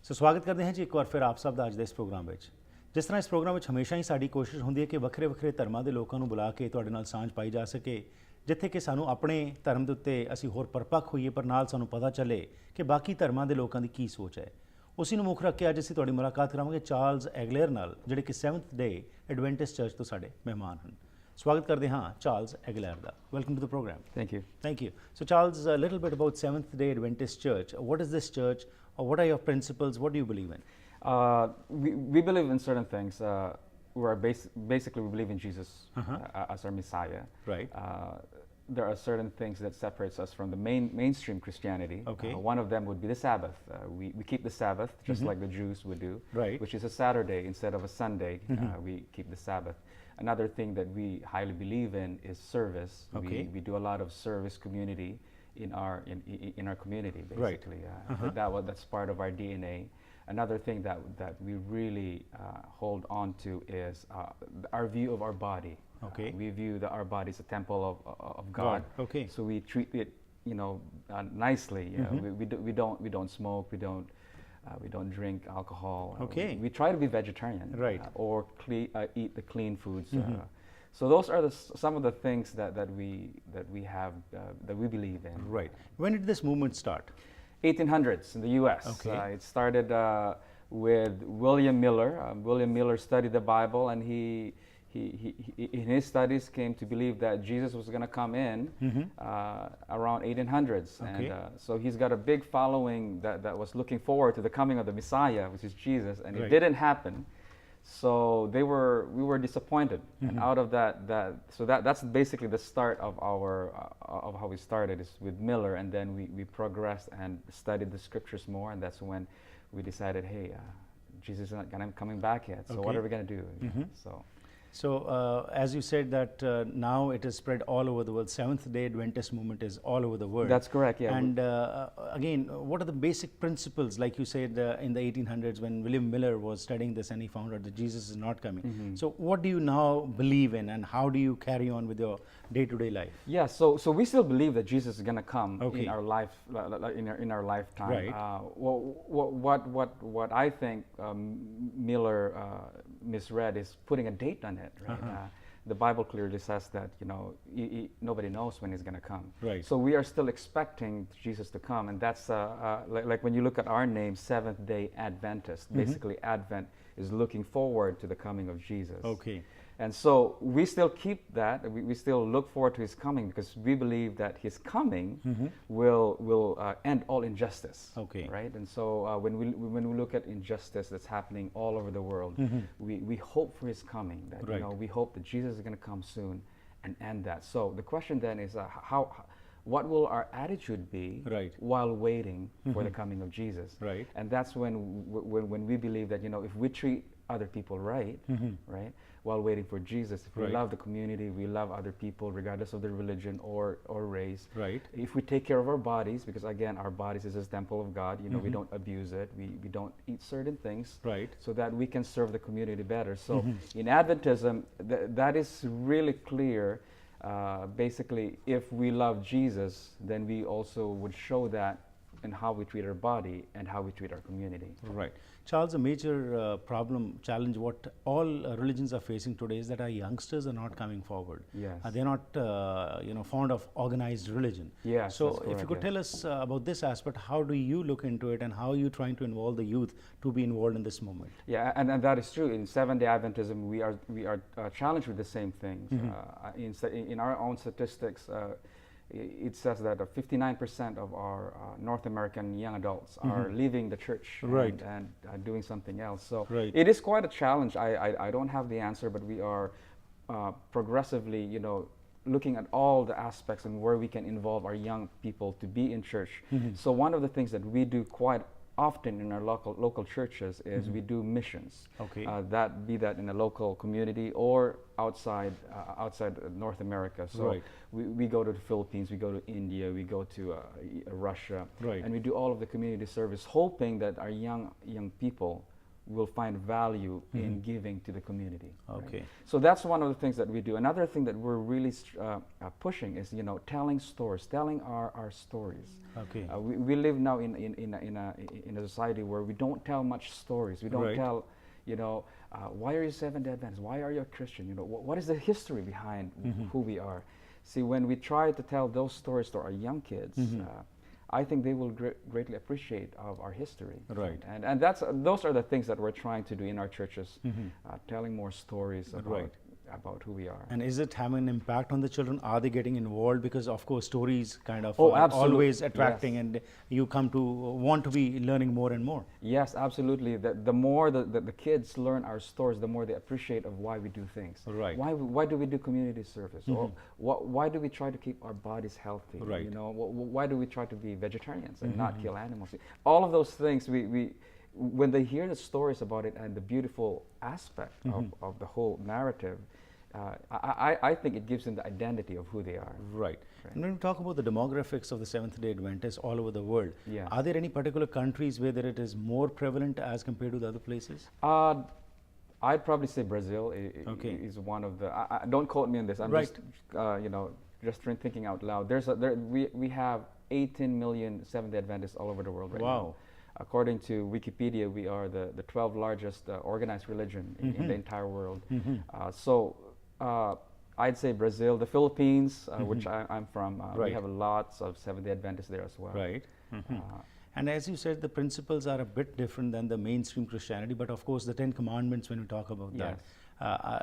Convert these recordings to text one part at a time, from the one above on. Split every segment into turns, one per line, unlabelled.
ਸੋ ਸਵਾਗਤ ਕਰਦੇ ਹਾਂ ਜੀ ਇੱਕ ਵਾਰ ਫਿਰ ਆਪ ਸਭ ਦਾ ਅੱਜ ਦੇ ਇਸ ਪ੍ਰੋਗਰਾਮ ਵਿੱਚ। ਜਿਸ ਤਰ੍ਹਾਂ ਇਸ ਪ੍ਰੋਗਰਾਮ ਵਿੱਚ ਹਮੇਸ਼ਾ ਹੀ ਸਾਡੀ ਕੋਸ਼ਿਸ਼ ਹੁੰਦੀ ਹੈ ਕਿ ਵੱਖਰੇ ਵੱਖਰੇ ਧਰਮਾਂ ਦੇ ਲੋਕਾਂ ਨੂੰ ਬੁਲਾ ਕੇ ਤੁਹਾਡੇ ਨਾਲ ਸਾਂਝ ਪਾਈ ਜਾ ਸਕੇ, ਜਿੱਥੇ ਕਿ ਸਾਨੂੰ ਆਪਣੇ ਧਰਮ ਦੇ ਉੱਤੇ ਅਸੀਂ ਹੋਰ ਪਰਪੱਕ ਹੋਈਏ, ਪਰ ਨਾਲ ਸਾਨੂੰ ਪਤਾ ਚੱਲੇ ਕਿ ਬਾਕੀ ਧਰਮਾਂ ਦੇ ਲੋਕਾਂ ਦੀ ਕੀ ਸੋਚ ਹੈ। ਉਸੇ ਨੂੰ ਮੁੱਖ ਰੱਖ ਕੇ ਅੱਜ ਅਸੀਂ ਤੁਹਾਡੀ ਮੁਲਾਕਾਤ ਕਰਾਂਗੇ ਚਾਰਲਸ ਐਗਲੇਅਰ ਨਾਲ, ਜਿਹੜੇ ਕਿ 7th ਡੇ ਐਡਵੈਂਟਿਸਟ ਚਰਚ ਤੋਂ ਸਾਡੇ ਮਹਿਮਾਨ ਹਨ। ਸਵਾਗਤ ਕਰਦੇ ਹਾਂ ਚਾਰਲਸ ਐਗਲੇਅਰ ਦਾ। Welcome to the programme.
Thank you.
Thank you. So Charles, a little bit about Seventh Day Adventist Church. What is this church? Or what are your principles? What do you believe in?
We believe in certain things. Basically, we believe in Jesus as our Messiah.
Right.
There are certain things that separates us from the mainstream Christianity.
Okay.
One of them would be the Sabbath. We keep the Sabbath just like the Jews would do,
Right.
which is a Saturday instead of a Sunday. We keep the Sabbath. Another thing that we highly believe in is service.
Okay.
We do a lot of service community in our community,
Right.
basically. That's part of our DNA. Another thing that we really hold on to is our view of our body.
Okay.
We view that our body is a temple of God.
Okay.
So we treat it, nicely. We don't smoke. We don't drink alcohol.
Okay.
We try to be vegetarian.
Right.
Or eat the clean foods. So those are some of the things that we have that we believe in.
Right. When did this movement start?
1800s in the U.S.
Okay.
It started with William Miller. William Miller studied the Bible, and he in his studies came to believe that Jesus was going to come in around 1800s.
Okay.
And so he's got a big following that was looking forward to the coming of the Messiah, which is Jesus, and
Right.
it didn't happen. So we were disappointed, and out of that's basically the start of of how we started, is with Miller, and then we progressed and studied the scriptures more, and that's when we decided, hey, Jesus is not coming back yet, so what
Okay.
are we going to do?
So as you said that now it is spread all over the world. Seventh Day Adventist movement is all over the world.
That's correct, yeah.
And again, what are the basic principles? Like you said, in the 1800s when William Miller was studying this and he found out that Jesus is not coming. So what do you now believe in, and how do you carry on with your day-to-day life?
Yeah, so we still believe that Jesus is going to come
Okay.
in our life, in our lifetime.
Right.
What I think Miller misread is putting a date on it. Right. The Bible clearly says that nobody knows when he's going to come.
Right.
So we are still expecting Jesus to come, and that's like when you look at our name, Seventh Day Adventist. Basically, Advent is looking forward to the coming of Jesus.
Okay.
And so we still keep that. We still look forward to his coming because we believe that his coming will end all injustice.
Okay.
Right. And so when we look at injustice that's happening all over the world, we hope for his coming. That
Right.
we hope that Jesus is going to come soon and end that. So the question then is what will our attitude be
Right.
while waiting for the coming of Jesus?
Right.
And that's when we believe that if we treat other people right, right, while waiting for Jesus, if we
Right.
love the community, we love other people regardless of their religion or race.
Right.
If we take care of our bodies, because again, our bodies is a temple of God. We don't abuse it. We don't eat certain things.
Right.
So that we can serve the community better. So in Adventism, that is really clear. Basically, if we love Jesus, then we also would show that in how we treat our body and how we treat our community.
Right. Charles, a major challenge what all religions are facing today is that our youngsters are not coming forward.
Yes.
They're not, fond of organized religion.
Yes,
So
that's correct,
if you could
yeah.
tell us about this aspect, how do you look into it, and how are you trying to involve the youth to be involved in this movement?
Yeah, and that is true. In Seventh Day Adventism, we are challenged with the same things. In our own statistics, it says that 59% of our North American young adults are leaving the church
Right.
and doing something else. So
Right.
it is quite a challenge. I don't have the answer, but we are progressively, looking at all the aspects and where we can involve our young people to be in church. So one of the things that we do quite often in our local churches is we do missions.
Okay.
That in a local community or outside North America. So
Right.
we go to the Philippines, we go to India, we go to Russia,
Right.
and we do all of the community service, hoping that our young people will find value in giving to the community. right?
Okay.
So that's one of the things that we do. Another thing that we're really pushing is, telling stories, telling our stories.
Okay.
We live now in a society where we don't tell much stories. We don't
Right.
tell, why are you Seventh-day Adventist? Why are you a Christian? What is the history behind who we are? See, when we try to tell those stories to our young kids, I think they will greatly appreciate of our history.
Right.
And those are the things that we're trying to do in our churches, telling more stories about who we are.
And is it having an impact on the children? Are they getting involved? Because of course stories kind of
Oh,
are
absolutely.
always attracting,
Yes.
and you come to want to be learning more and more.
Yes, absolutely. The more the kids learn our stories, the more they appreciate of why we do things.
Right.
Why do we do community service? Or why do we try to keep our bodies healthy?
Right.
Why do we try to be vegetarians and not kill animals? All of those things, we when they hear the stories about it and the beautiful aspect of the whole narrative, I think it gives them the identity of who they are.
Right. And when we talk about the demographics of the Seventh-day Adventists all over the world,
Yeah.
are there any particular countries where it is more prevalent as compared to the other places?
I'd probably say Brazil
Okay.
is one of the. Don't quote me on this. I'm
Right.
just thinking out loud. We have 18 million Seventh-day Adventists all over the world right now.
Wow.
According to Wikipedia, we are the 12th largest organized religion in the entire world. I'd say Brazil, the Philippines, which I'm from.
Right.
We have lots of Seventh-day Adventists there as well.
Right. And as you said, the principles are a bit different than the mainstream Christianity, but of course the Ten Commandments, when we talk about that,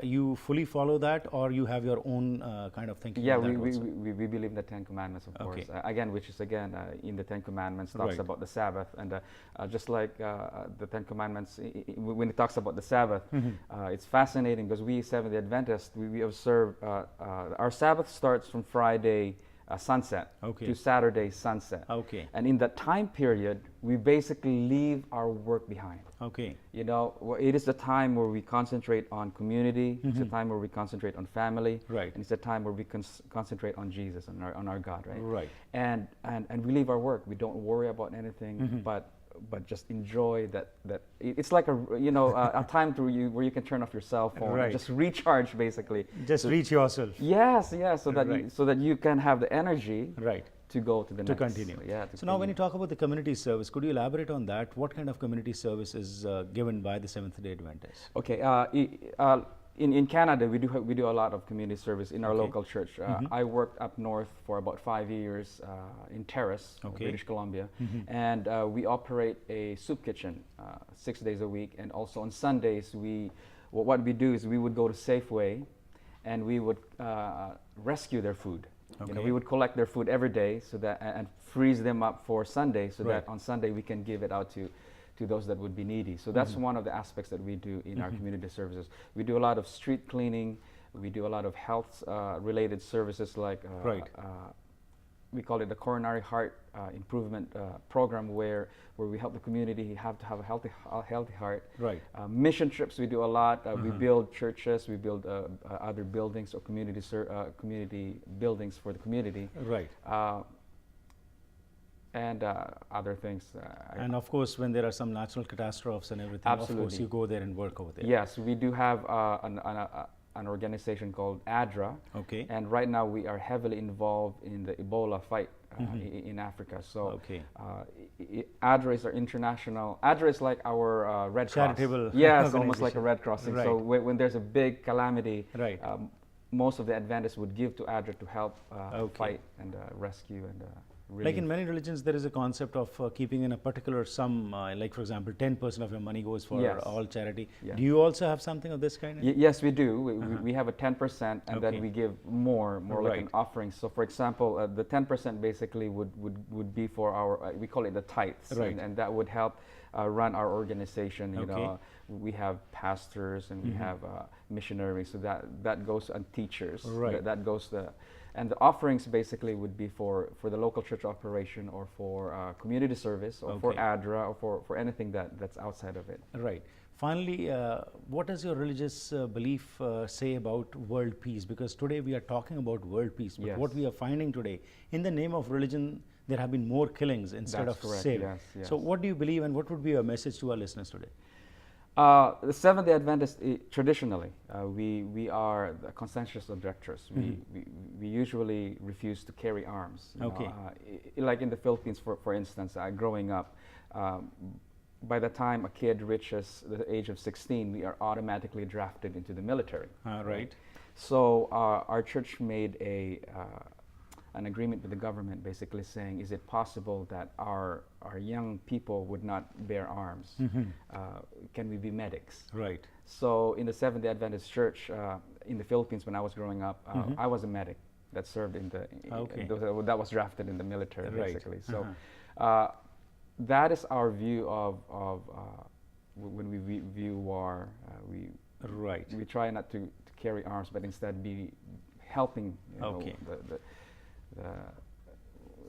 you fully follow that, or you have your own kind of thinking?
Yeah,
on that
we
also?
believe in the Ten Commandments, of
Okay.
course. Which is in the Ten Commandments talks
Right.
about the Sabbath, and just like the Ten Commandments, when it talks about the Sabbath, it's fascinating because we Seventh-day Adventists, we observe our Sabbath starts from Friday sunset
Okay.
to Saturday sunset.
Okay.
And in that time period, we basically leave our work behind.
Okay.
It is the time where we concentrate on community. It's the time where we concentrate on family.
Right.
And it's the time where we concentrate on Jesus and on our God, right?
Right.
And we leave our work. We don't worry about anything, but just enjoy that. It's like a time where you can turn off your cell phone,
Right.
and just recharge, basically.
Just reach yourself.
Yes, so that
Right.
so that you can have the energy
Right.
to go to the
To
next.
continue. So now when you talk about the community service, could you elaborate on that? What kind of community service is given by the Seventh-day Adventists?
Okay, in Canada, we do a lot of community service in our
Okay.
local church. I worked up north for about 5 years in Terrace,
Okay.
British Columbia, and we operate a soup kitchen 6 days a week. And also on Sundays, what we do is we would go to Safeway, and we would rescue their food.
Okay.
We would collect their food every day and freeze them up for Sunday, so
Right.
that on Sunday we can give it out to those that would be needy. So that's one of the aspects that we do in our community services. We do a lot of street cleaning. We do a lot of health related services like
Right.
We call it the coronary heart improvement program, where we help the community have to have a healthy heart.
Right.
Mission trips, we do a lot. We build churches, we build other buildings or community buildings for the community.
Right.
And other things.
And of course, when there are some natural catastrophes and everything, of course,
Absolutely.
you go there and work over there.
Yes, we do have an organization called ADRA.
Okay.
And right now we are heavily involved in the Ebola fight in Africa. So
Okay.
ADRA is our international. ADRA is like our Red
Charitable
Cross. Yes, almost like a
organization.
Red Cross. thing.
Right.
So when there's a big calamity,
Right.
most of the Adventists would give to ADRA to help
Okay.
fight and rescue and relief.
Like in many religions, there is a concept of keeping in a particular sum, like for example, 10% of your money goes for
Yes.
all charity.
Yeah.
Do you also have something of this kind?
Yes, we do. We have a 10%, and
Okay.
then we give more like an
Right.
offering. So, for example, the 10% basically would be for our, we call it the tithes,
Right.
and that would help run our organization. You
Okay.
know, we have pastors and we have missionaries, so that goes on teachers.
Right.
That goes and the offerings basically would be for the local church operation or for community service or for
Okay.
ADRA or for anything that's outside of it.
Right. Finally, what does your religious belief say about world peace? Because today we are talking about world peace, but
Yes.
what we are finding today, in the name of religion, there have been more killings instead
That's
of
correct,
saving.
yes,
So
yes.
what do you believe, and what would be your message to our listeners today?
The Seventh-day Adventists, traditionally, we are the conscientious objectors. We usually refuse to carry arms. you know.
Okay.
Like in the Philippines, for instance, growing up, by the time a kid reaches the age of 16, we are automatically drafted into the military.
Right.
So our church made an agreement with the government, basically saying, is it possible that our young people would not bear arms? Can we be medics?
Right.
So in the Seventh-day Adventist Church in the Philippines, when I was growing up, I was a medic that served in the
Okay.
that was drafted in the military,
Right.
basically. So that is our view of when we view war.
Right.
We try not to carry arms, but instead be helping
Okay.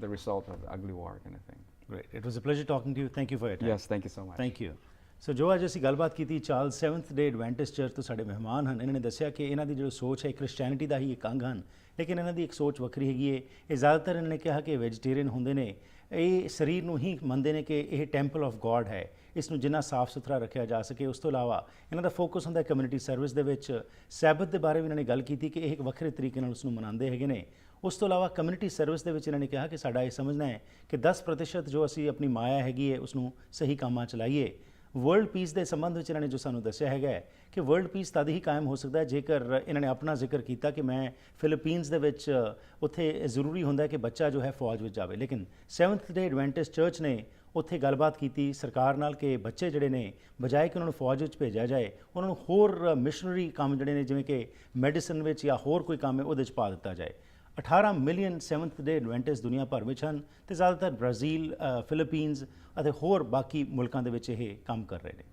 the result of the ugly war kind of thing.
Right. It was a pleasure talking to you. Thank you for your time.
Yes, thank you so much.
Thank you so ਜੋ ਅੱਜ ਅਸੀਂ ਗੱਲਬਾਤ ਕੀਤੀ Charles 7th ਡੇ Adventist church ਤੋਂ ਸਾਡੇ ਮਹਿਮਾਨ ਹਨ। ਇਹਨਾਂ ਨੇ ਦੱਸਿਆ ਕਿ ਇਹਨਾਂ ਦੀ ਜੋ ਸੋਚ ਹੈ ਕ੍ਰਿਸਚੀਅਨਿਟੀ ਦਾ ਹੀ ਇੱਕ ਅੰਗ ਹਨ, ਲੇਕਿਨ ਇਹਨਾਂ ਦੀ ਇੱਕ ਸੋਚ ਵੱਖਰੀ ਹੈਗੀ ਹੈ। ਇਹ ਜ਼ਿਆਦਾਤਰ ਇਹਨਾਂ ਨੇ ਕਿਹਾ ਕਿ ਵੈਜੀਟੇਰੀਅਨ ਹੁੰਦੇ ਨੇ, ਇਹ ਸਰੀਰ ਨੂੰ ਹੀ ਮੰਨਦੇ ਨੇ ਕਿ ਇਹ ਟੈਂਪਲ ਆਫ ਗੋਡ ਹੈ, ਇਸ ਨੂੰ ਜਿੰਨਾ ਸਾਫ਼ ਸੁਥਰਾ ਰੱਖਿਆ ਜਾ ਸਕੇ। ਉਸ ਤੋਂ ਇਲਾਵਾ ਇਹਨਾਂ ਦਾ ਫੋਕਸ ਹੁੰਦਾ ਕਮਿਊਨਿਟੀ ਸਰਵਿਸ ਦੇ ਵਿੱਚ। ਸੈਬਤ ਦੇ ਬਾਰੇ ਵੀ ਇਹਨਾਂ ਨੇ ਗੱਲ ਕੀਤੀ ਕਿ ਇਹ ਇੱਕ ਵੱਖਰੇ ਤਰੀਕੇ ਨਾਲ ਉਸ ਨੂੰ ਮਨਾਉਂਦੇ ਹੈਗੇ ਨੇ। ਉਸ ਤੋਂ ਇਲਾਵਾ ਕਮਿਊਨਿਟੀ ਸਰਵਿਸ ਦੇ ਵਿੱਚ ਇਹਨਾਂ ਨੇ ਕਿਹਾ ਕਿ ਸਾਡਾ ਇਹ ਸਮਝਣਾ ਹੈ ਕਿ 10% ਜੋ ਅਸੀਂ ਆਪਣੀ ਮਾਇਆ ਹੈਗੀ ਹੈ ਉਸ ਨੂੰ ਸਹੀ ਕੰਮਾਂ 'ਚ ਲਾਈਏ। ਵਰਲਡ ਪੀਸ ਦੇ ਸੰਬੰਧ ਵਿੱਚ ਇਹਨਾਂ ਨੇ ਜੋ ਸਾਨੂੰ ਦੱਸਿਆ ਹੈਗਾ ਹੈ ਕਿ ਵਰਲਡ ਪੀਸ ਤਦ ਹੀ ਕਾਇਮ ਹੋ ਸਕਦਾ ਹੈ ਜੇਕਰ ਇਹਨਾਂ ਨੇ ਆਪਣਾ ਜ਼ਿਕਰ ਕੀਤਾ ਕਿ ਮੈਂ ਫਿਲੀਪੀਨਸ ਦੇ ਵਿੱਚ ਉੱਥੇ ਜ਼ਰੂਰੀ ਹੁੰਦਾ ਹੈ ਕਿ ਬੱਚਾ ਜੋ ਹੈ ਫੌਜ ਵਿੱਚ ਜਾਵੇ, ਲੇਕਿਨ 7th ਡੇ ਐਡਵੈਂਟਿਸਟ ਚਰਚ ਨੇ ਉੱਥੇ ਗੱਲਬਾਤ ਕੀਤੀ ਸਰਕਾਰ ਨਾਲ ਕਿ ਬੱਚੇ ਜਿਹੜੇ ਨੇ ਬਜਾਏ ਕਿ ਉਹਨਾਂ ਨੂੰ ਫੌਜ ਵਿੱਚ ਭੇਜਿਆ ਜਾਏ, ਉਹਨਾਂ ਨੂੰ ਹੋਰ ਮਿਸ਼ਨਰੀ ਕੰਮ ਜਿਹੜੇ ਨੇ ਜਿਵੇਂ ਕਿ ਮੈਡੀਸਨ ਵਿੱਚ ਜਾਂ ਹੋਰ ਕੋਈ ਕੰਮ ਹੈ ਉਹਦੇ 'ਚ ਪਾ ਦਿੱਤਾ ਜਾਏ। 18 ਮਿਲੀਅਨ 7th ਡੇ ਐਡਵੈਂਟਿਸਟ ਦੁਨੀਆ ਭਰ ਵਿੱਚ ਹਨ ਅਤੇ ਜ਼ਿਆਦਾਤਰ ਬ੍ਰਾਜ਼ੀਲ, ਫਿਲੀਪੀਨਸ ਅਤੇ ਹੋਰ ਬਾਕੀ ਮੁਲਕਾਂ ਦੇ ਵਿੱਚ ਇਹ ਕੰਮ ਕਰ ਰਹੇ ਨੇ।